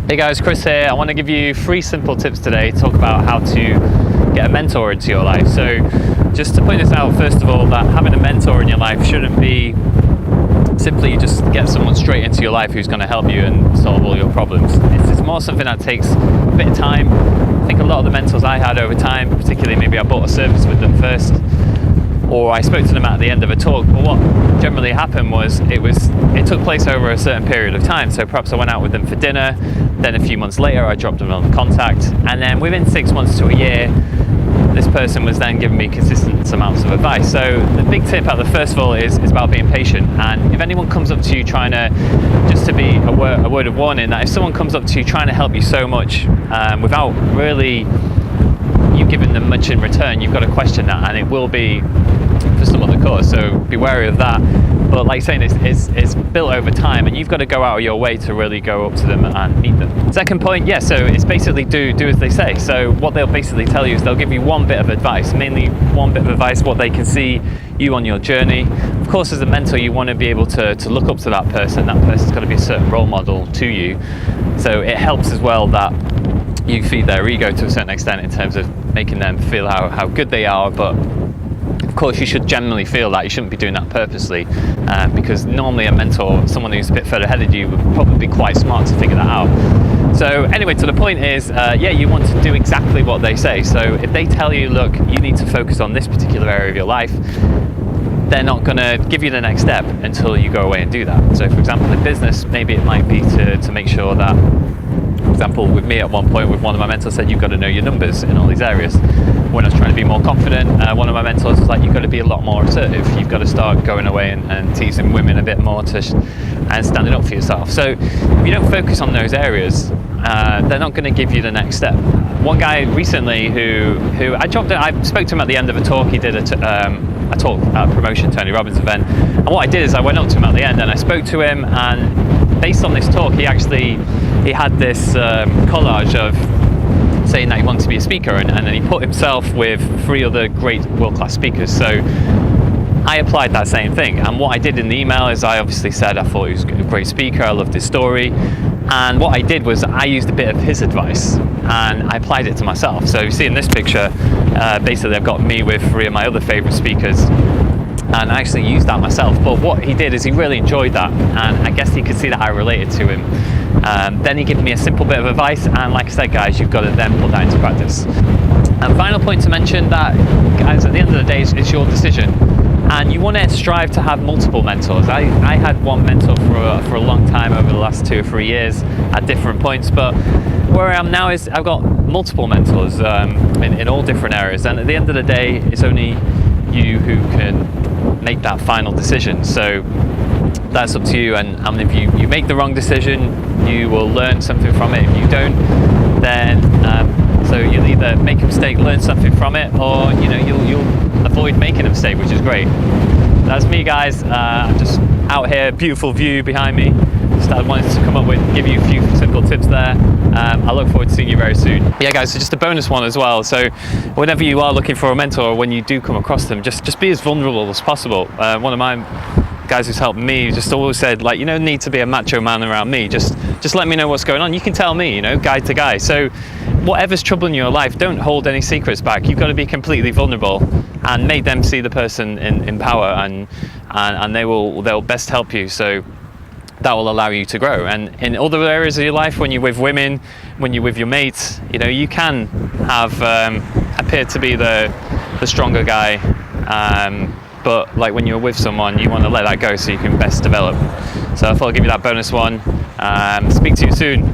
Hey guys, Chris here. I want to give you 3 simple tips today to talk about how to get a mentor into your life. So just to point this out, first of all, that having a mentor in your life shouldn't be simply just get someone straight into your life who's going to help you and solve all your problems. It's more something that takes a bit of time. I think a lot of the mentors I had over time, particularly maybe I bought a service with them first, or I spoke to them at the end of a talk, but what generally happened was it took place over a certain period of time. So perhaps I went out with them for dinner, then a few months later I dropped them on contact, and then within 6 months to a year this person was then giving me consistent amounts of advice. So the big tip out there, first of all, is about being patient. And if anyone comes up to you trying to, just to be a word of warning, that if someone comes up to you trying to help you so much without really you giving them much in return, you've got to question that, and it will be for some other cause, so be wary of that. But like saying, it's built over time, and you've got to go out of your way to really go up to them and meet them. Second point, so it's basically do as they say. So what they'll basically tell you is they'll give you one bit of advice, mainly one bit of advice, what they can see you on your journey. Of course, as a mentor, you want to be able to look up to that person. That person's got to be a certain role model to you. So it helps as well that you feed their ego to a certain extent in terms of making them feel how good they are, but of course you should generally feel that. You shouldn't be doing that purposely, because normally a mentor, someone who's a bit further ahead of you, would probably be quite smart to figure that out. So anyway, to the point is, you want to do exactly what they say. So if they tell you, look, you need to focus on this particular area of your life, they're not going to give you the next step until you go away and do that. So for example, in business, maybe it might be to make sure that, for example, with me at one point, with one of my mentors said, you've got to know your numbers in all these areas. When I was trying to be more confident, one of my mentors was like, you've got to be a lot more assertive. You've got to start going away and teasing women a bit more and standing up for yourself. So if you don't focus on those areas, they're not going to give you the next step. One guy recently who I spoke to him at the end of a talk. He did a talk at a promotion Tony Robbins event, and what I did is I went up to him at the end and I spoke to him, and based on this talk, he had this collage of saying that he wanted to be a speaker, and then he put himself with 3 other great world-class speakers. So I applied that same thing, and what I did in the email is I obviously said I thought he was a great speaker, I loved his story, and what I did was I used a bit of his advice and I applied it to myself. So you see in this picture, basically I've got me with 3 of my other favorite speakers, and I actually used that myself. But what he did is he really enjoyed that, and I guess he could see that I related to him. Then he gave me a simple bit of advice, and like I said, guys, you've got to then put that into practice. And final point to mention, that guys, at the end of the day, it's your decision, and you want to strive to have multiple mentors. I had one mentor for a long time over the last 2 or 3 years at different points, but where I am now is I've got multiple mentors in all different areas, and at the end of the day, it's only you who can make that final decision. So that's up to you, and if you make the wrong decision, you will learn something from it. If you don't, then so you'll either make a mistake, learn something from it, or you'll avoid making a mistake, which is great. That's me, guys. I'm just out here, beautiful view behind me. Just I wanted to come up with, give you a few simple tips there. I look forward to seeing you very soon. Yeah, guys, so just a bonus one as well. So whenever you are looking for a mentor, or when you do come across them, just be as vulnerable as possible. One of my guys who's helped me just always said, like, you don't need to be a macho man around me. Just let me know what's going on. You can tell me, guy to guy. So whatever's troubling your life, don't hold any secrets back. You've got to be completely vulnerable and make them see the person in power, and they'll best help you. So that will allow you to grow. And in other areas of your life, when you're with women, when you're with your mates, you can have appear to be the stronger guy, but like when you're with someone, you want to let that go so you can best develop. So I thought I'd give you that bonus one. Speak to you soon.